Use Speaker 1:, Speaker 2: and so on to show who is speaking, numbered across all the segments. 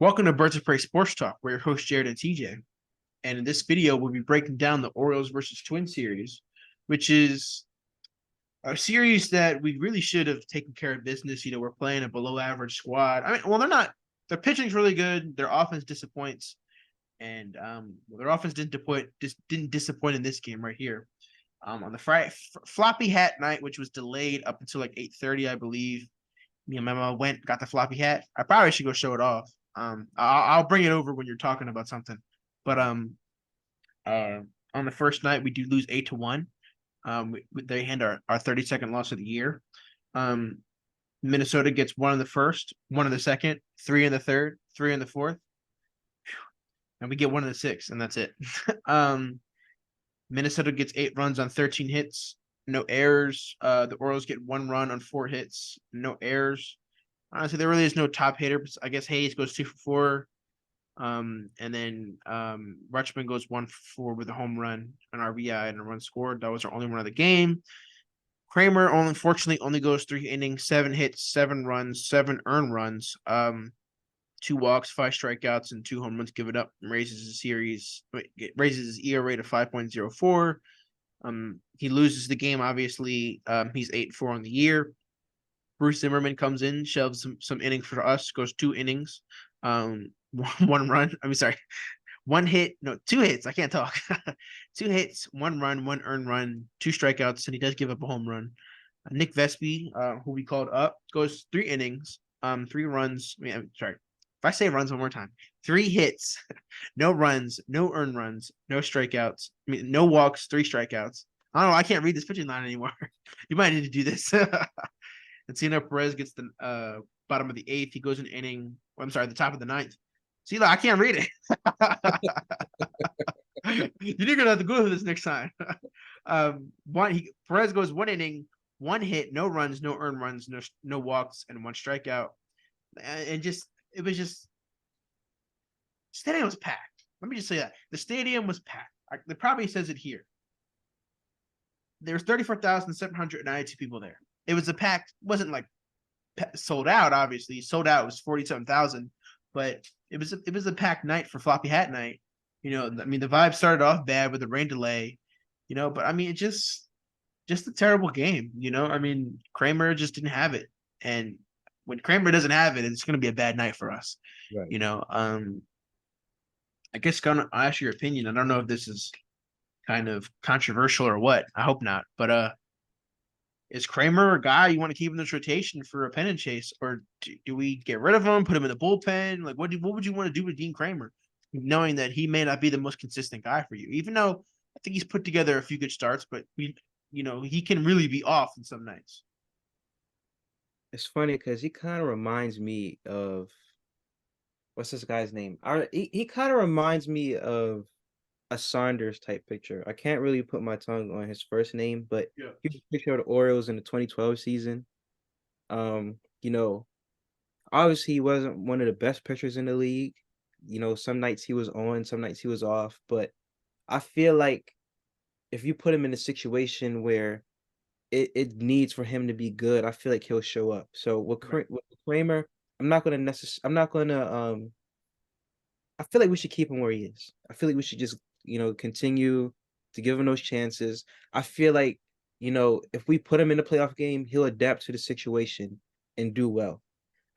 Speaker 1: Welcome to Birds of Prey Sports Talk. We're your hosts, Jared and TJ. And in this video, we'll be breaking down the Orioles versus Twins series, which is a series that we really should have taken care of business. We're playing a below average squad. They're not. Their pitching's really good. Their offense disappoints. And their offense didn't disappoint in this game right here. On the Friday floppy hat night, which was delayed up until like 8:30, I believe. Me and my mom got the floppy hat. I probably should go show it off. I'll bring it over when you're talking about something. But on the first night we do lose 8-1. They hand our 32nd loss of the year. Minnesota gets one in the first, one in the second, three in the third, three in the fourth, and we get one in the sixth, and that's it. Minnesota gets 8 runs on 13 hits, no errors. The Orioles get 1 run on 4 hits, no errors. Honestly, there really is no top hitter. I guess Hayes goes 2 for 4. And then Rutschman goes 1 for 4 with a home run, an RBI, and a run scored. That was our only run of the game. Kramer unfortunately only goes 3 innings, 7 hits, 7 runs, 7 earned runs, 2 walks, 5 strikeouts, and 2 home runs given up, and raises his ERA to 5.04. He loses the game, obviously. He's 8-4 on the year. Bruce Zimmerman comes in, shoves some innings for us, goes 2 innings, 1 run. 2 hits. I can't talk. 2 hits, 1 run, 1 earned run, 2 strikeouts, and he does give up a home run. Nick Vespi, who we called up, goes 3 innings, 3 runs. If I say runs one more time, 3 hits, no runs, no earned runs, no strikeouts. No walks, 3 strikeouts. I don't know. I can't read this pitching line anymore. You might need to do this. Encino Perez gets the bottom of the 8th. He goes an inning. The top of the 9th. See, I can't read it. You're gonna have to Google this next time. Perez goes 1 inning, 1 hit, no runs, no earned runs, no walks, and 1 strikeout. And stadium was packed. Let me just say that the stadium was packed. It probably says it here. There's 34,792 people there. It was wasn't like sold out. Obviously, sold out was 47,000, but it was a packed night for floppy hat night. The vibe started off bad with the rain delay, but it just a terrible game. Kramer just didn't have it, and when Kramer doesn't have it, it's going to be a bad night for us. Right. I guess gonna ask your opinion. I don't know if this is kind of controversial or what. I hope not, but is Kramer a guy you want to keep in this rotation for a pennant chase, or do we get rid of him, put him in the bullpen? Like, what would you want to do with Dean Kramer, knowing that he may not be the most consistent guy for you? Even though I think he's put together a few good starts, but he can really be off in some nights.
Speaker 2: It's funny because he kind of reminds me of what's this guy's name? He kind of reminds me of a Saunders type picture. I can't really put my tongue on his first name, but
Speaker 1: Yeah.
Speaker 2: he was a picture of the Orioles in the 2012 season. Obviously he wasn't one of the best pitchers in the league. Some nights he was on, some nights he was off, but I feel like if you put him in a situation where it needs for him to be good, I feel like he'll show up. So with Kramer, I feel like we should keep him where he is. I feel like we should just, continue to give him those chances. I feel like, if we put him in a playoff game, he'll adapt to the situation and do well.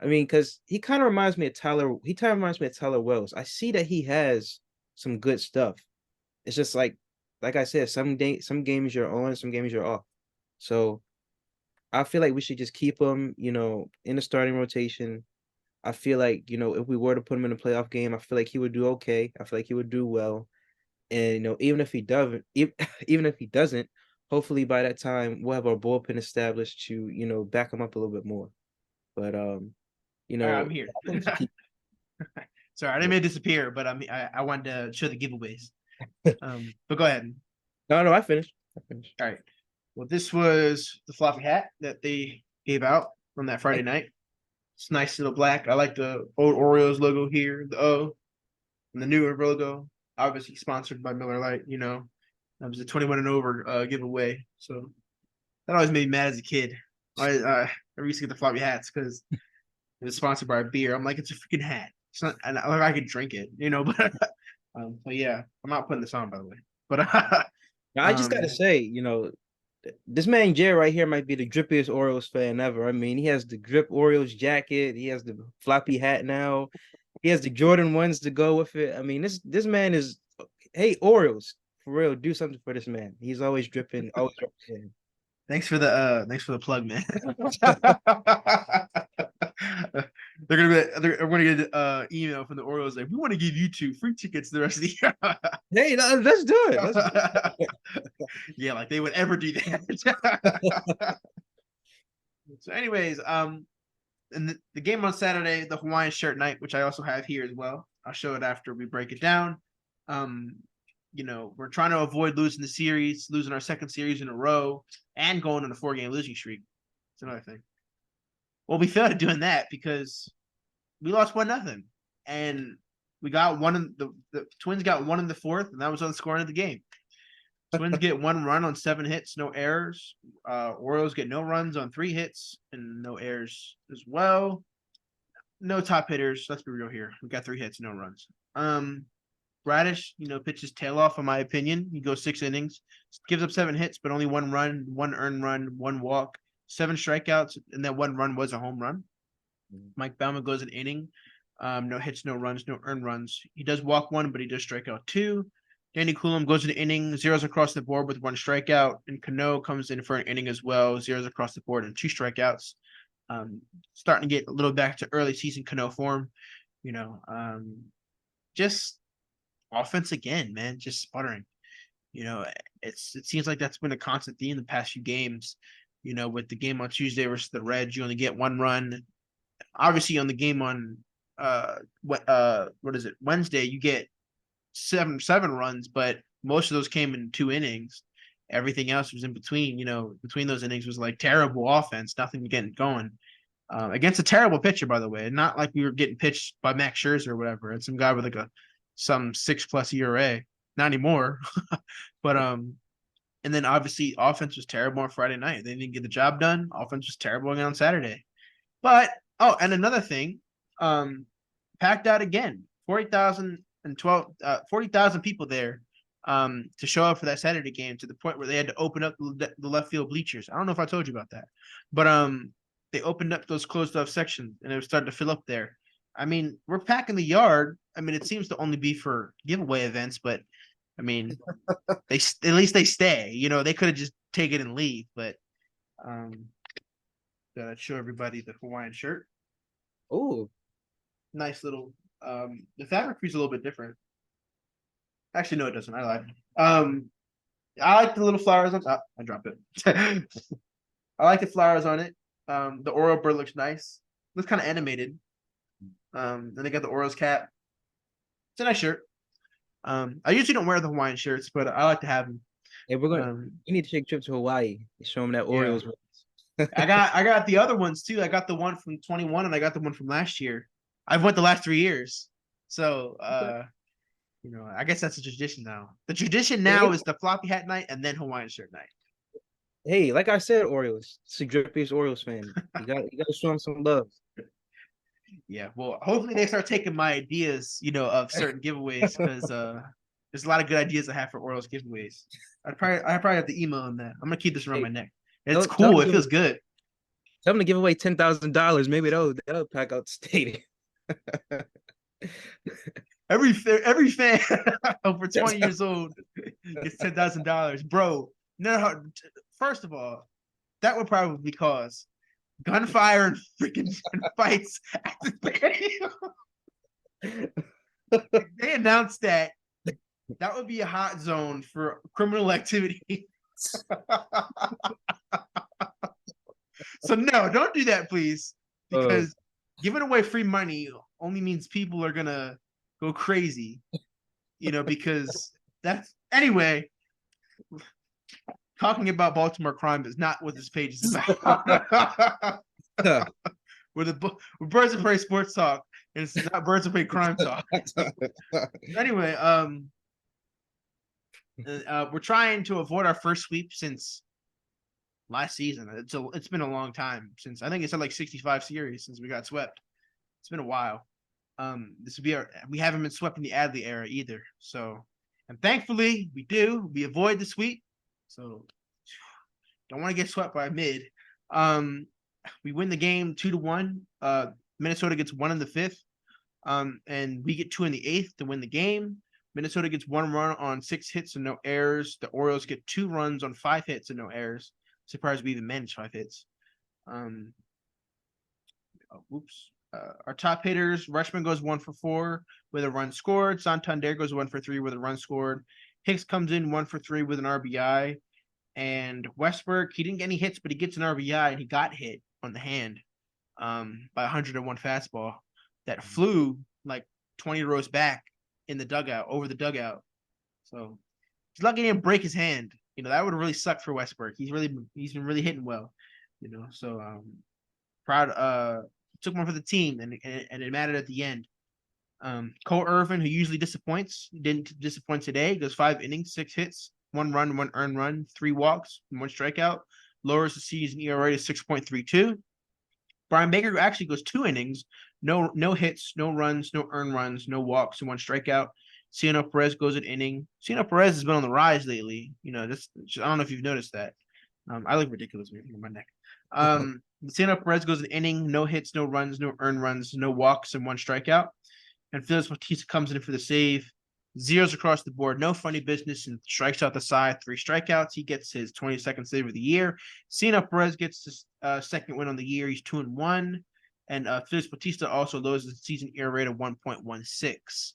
Speaker 2: Because he kind of reminds me of Tyler. He kind of reminds me of Tyler Wells. I see that he has some good stuff. It's just like I said, some games you're on, some games you're off. So I feel like we should just keep him, in the starting rotation. I feel like, if we were to put him in a playoff game, I feel like he would do okay. I feel like he would do well. And, even if he doesn't, hopefully by that time we'll have our bullpen established to, back him up a little bit more. But
Speaker 1: I'm here. Sorry, I didn't mean to disappear, but I wanted to show the giveaways. But go ahead.
Speaker 2: No, I finished.
Speaker 1: All right. Well, this was the floppy hat that they gave out on that Friday night. It's nice little black. I like the old Orioles logo here, the O, and the newer logo. Obviously sponsored by Miller Lite. That was a 21 and over giveaway. So that always made me mad as a kid. I used to get the floppy hats because it was sponsored by a beer. I'm like, it's a freaking hat. It's not, and I could drink it, but yeah, I'm not putting this on by the way. But
Speaker 2: Now, I just gotta
Speaker 1: um,
Speaker 2: say, this man Jay right here might be the drippiest Orioles fan ever. I mean, he has the drip Orioles jacket, he has the floppy hat now, he has the Jordan ones to go with it. I mean, this man is, hey, Orioles, for real, do something for this man. He's always dripping, always representing.
Speaker 1: thanks for the plug, man. They're gonna get email from the Orioles like we want to give you two free tickets the rest of the year.
Speaker 2: Hey, let's do it. Let's do
Speaker 1: Yeah, like they would ever do that. So, anyways, and the game on Saturday, the Hawaiian shirt night, which I also have here as well. I'll show it after we break it down. Um, we're trying to avoid losing the series, losing our second series in a row, and going on a 4-game losing streak. It's another thing. Well, we failed at doing that because we lost 1-0, and we got one in the Twins got one in the fourth, and that was on the scoring of the game. Twins get 1 run on 7 hits, no errors. Orioles get no runs on 3 hits and no errors as well. No top hitters. Let's be real here. We got 3 hits, no runs. Bradish, pitches tail off, in my opinion. He goes 6 innings, gives up 7 hits, but only 1 run, 1 earned run, 1 walk, 7 strikeouts, and that 1 run was a home run. Mike Baumann goes an inning. No hits, no runs, no earned runs. He does walk 1, but he does strike out 2. Danny Coulomb goes an inning, zeros across the board with 1 strikeout, and Cano comes in for an inning as well, zeros across the board and 2 strikeouts. Starting to get a little back to early season Cano form, just offense again, man, just sputtering. It seems like that's been a constant theme the past few games. With the game on Tuesday versus the Reds, you only get 1 run. Obviously, on the game on what is it, Wednesday, you get seven runs, but most of those came in 2 innings. Everything else was in between. Between those innings was like terrible offense, nothing getting going. Against a terrible pitcher, by the way. Not like we were getting pitched by Max Scherzer or whatever. It's some guy with like some 6+ ERA. Not anymore. But and then obviously offense was terrible on Friday night. They didn't get the job done. Offense was terrible again on Saturday. But and another thing, packed out again. 40,000 people there to show up for that Saturday game, to the point where they had to open up the left field bleachers. I don't know if I told you about that, but they opened up those closed off sections and it was starting to fill up there. I mean, we're packing the yard. I mean, it seems to only be for giveaway events, but I mean, at least they stay. They could have just take it and leave, but gotta show everybody the Hawaiian shirt.
Speaker 2: Oh,
Speaker 1: Nice little. The fabric is a little bit different. Actually, no, it doesn't. I lied. I like the little flowers on top. I dropped it. I like the flowers on it. The Oriole bird looks nice. Looks kind of animated. Then they got the Orioles cap. It's a nice shirt. I usually don't wear the Hawaiian shirts, but I like to have them.
Speaker 2: hey, we need to take a trip to Hawaii. Show them that
Speaker 1: Yeah,
Speaker 2: Orioles.
Speaker 1: I got the other ones too. I got the one from 21 and I got the one from last year. I've went the last 3 years. So I guess that's a tradition now. The tradition now is the floppy hat night and then Hawaiian shirt night.
Speaker 2: Hey, like I said, Orioles. It's a drippiest Orioles fan. You got to show them some love.
Speaker 1: Yeah, well, hopefully they start taking my ideas, of certain giveaways, because there's a lot of good ideas I have for Orioles giveaways. I probably have to email them that. I'm gonna keep this around
Speaker 2: Hey,
Speaker 1: my neck. It's
Speaker 2: tell
Speaker 1: cool. It feels good.
Speaker 2: them to give away $10,000. Maybe that'll pack out the stadium.
Speaker 1: Every fan over 20 years old gets $10,000, bro. No, first of all, that would probably cause gunfire and freaking fights at the stadium. They announced that would be a hot zone for criminal activity. So no, don't do that, please, because giving away free money only means people are gonna go crazy, because that's anyway. Talking about Baltimore crime is not what this page is about. With Birds of Prey sports talk, and it's not Birds of Prey crime talk. Anyway, we're trying to avoid our first sweep since last season. It's been a long time since, I think it's at like 65 series since we got swept. It's been a while. This would be we haven't been swept in the Adley era either. So, and thankfully we do. We avoid the sweep. So don't want to get swept by mid. Um, we win the game 2-1. Minnesota gets 1 in the 5th. And we get 2 in the 8th to win the game. Minnesota gets 1 run on 6 hits and no errors. The Orioles get 2 runs on 5 hits and no errors. Surprised we even managed 5 hits. Our top hitters, Rutschman goes 1 for 4 with a run scored. Santander goes 1 for 3 with a run scored. Hicks comes in 1 for 3 with an RBI. And Westberg, he didn't get any hits, but he gets an RBI and he got hit on the hand by 101 fastball that flew like 20 rows back in the dugout, over the dugout. So he's lucky he didn't break his hand. That would have really sucked for Westberg. He's been really hitting well. So proud took one for the team and it mattered at the end. Cole Irvin, who usually disappoints, didn't disappoint today. Goes 5 innings, 6 hits, 1 run, 1 earned run, 3 walks, 1 strikeout. Lowers the season ERA to 6.32. Brian Baker actually goes 2 innings, no hits, no runs, no earned runs, no walks, and 1 strikeout. Ciano Perez goes an inning. Ciano Perez has been on the rise lately. I don't know if you've noticed that. I look ridiculous on my neck. Ciano Perez goes an inning, no hits, no runs, no earned runs, no walks, and 1 strikeout. And Felix Bautista comes in for the save. Zeros across the board, no funny business, and strikes out the side, 3 strikeouts. He gets his 22nd save of the year. Ciano Perez gets his second win on the year. He's 2-1. And Felix Bautista also lowers the season ERA to 1.16.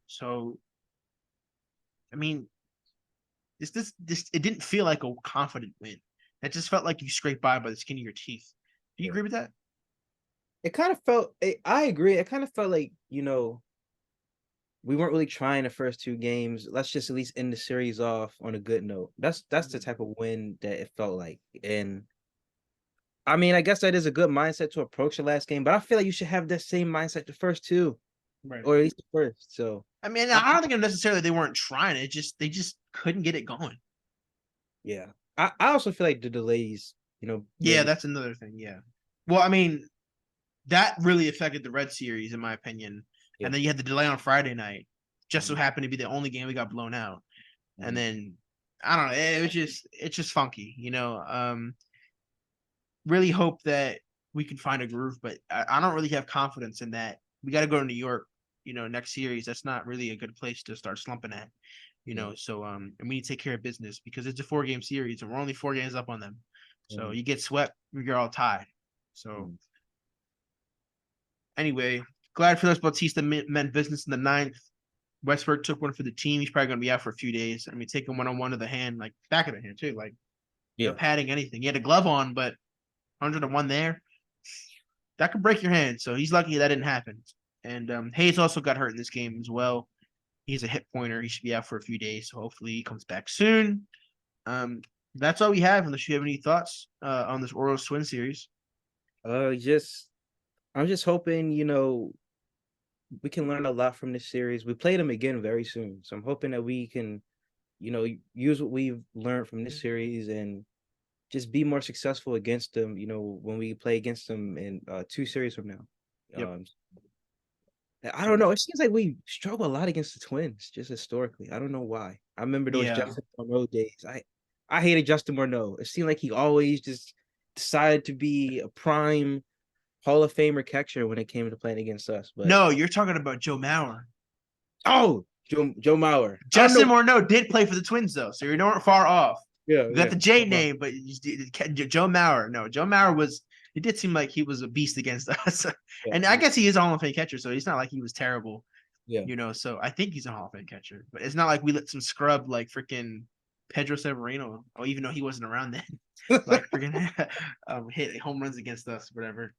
Speaker 1: So, I mean, this it didn't feel like a confident win. It just felt like you scraped by the skin of your teeth. Do you agree with that?
Speaker 2: It kind of felt. I agree. It kind of felt like we weren't really trying the first 2 games. Let's just at least end the series off on a good note. That's the type of win that it felt like. And I mean, I guess that is a good mindset to approach the last game, but I feel like you should have that same mindset the first 2,
Speaker 1: Right.
Speaker 2: or at least the first. So
Speaker 1: I mean, I don't think necessarily they weren't trying it. They just couldn't get it going.
Speaker 2: Yeah. I also feel like the delays,
Speaker 1: Yeah, that's another thing. Yeah. Well, I mean, that really affected the Red Series, in my opinion.
Speaker 2: Yeah.
Speaker 1: And then you had the delay on Friday night. Just so happened to be the only game we got blown out. And then I don't know. It's just funky, Really hope that we can find a groove, but I don't really have confidence in that. We got to go to New York, next series. That's not really a good place to start slumping at, So and we need to take care of business because it's a 4-game series and we're only 4 games up on them. So you get swept, you're all tied. So anyway, glad Felix Bautista meant business in the 9th. Westberg took one for the team. He's probably going to be out for a few days. I mean, taking 1-on-1 to the hand, like back of the hand too, like no padding, anything. He had a glove on, but 101 there, that could break your hand. So he's lucky that didn't happen. And Hayes also got hurt in this game as well. He's a hip pointer. He should be out for a few days. So hopefully he comes back soon. That's all we have. Unless you have any thoughts on this Orioles Twin series.
Speaker 2: I'm just hoping, we can learn a lot from this series. We play them again very soon. So I'm hoping that we can, use what we've learned from this series and just be more successful against them, when we play against them in 2 series from now.
Speaker 1: Yep.
Speaker 2: I don't know. It seems like we struggle a lot against the Twins, just historically. I don't know why. I remember those Justin Morneau days. I hated Justin Morneau. It seemed like he always just decided to be a prime Hall of Famer catcher when it came to playing against us. But
Speaker 1: no, you're talking about Joe Mauer.
Speaker 2: Oh, Joe Mauer.
Speaker 1: Justin Morneau did play for the Twins though, so you're not far off.
Speaker 2: Yeah,
Speaker 1: you got the J name, but Joe Mauer. No, Joe Mauer was. It did seem like he was a beast against us, and I guess he is a Hall of Fame catcher, so it's not like he was terrible.
Speaker 2: Yeah,
Speaker 1: So I think he's a Hall of Fame catcher, but it's not like we let some scrub like freaking Pedro Severino, or even though he wasn't around then, like freaking hit home runs against us, whatever.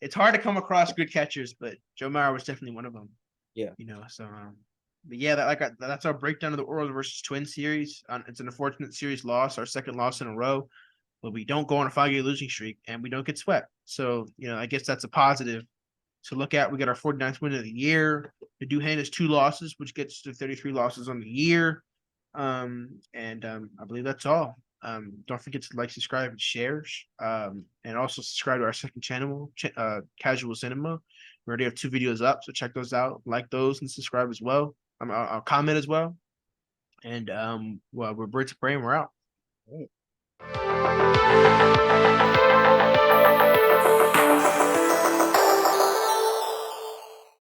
Speaker 1: It's hard to come across good catchers, but Joe Mauer was definitely one of them.
Speaker 2: Yeah.
Speaker 1: So but yeah, that's our breakdown of the Orioles versus Twins series. It's an unfortunate series loss, our second loss in a row, but we don't go on a 5-game losing streak and we don't get swept. So, I guess that's a positive to look at. We got our 49th win of the year. The Duhan has 2 losses, which gets to 33 losses on the year. I believe that's all. Don't forget to like, subscribe, and shares. And also subscribe to our second channel, Casual Cinema. We already have 2 videos up, so check those out. Like those and subscribe as well. I'll comment as well. And well, we're Birds of Prey, and we're out.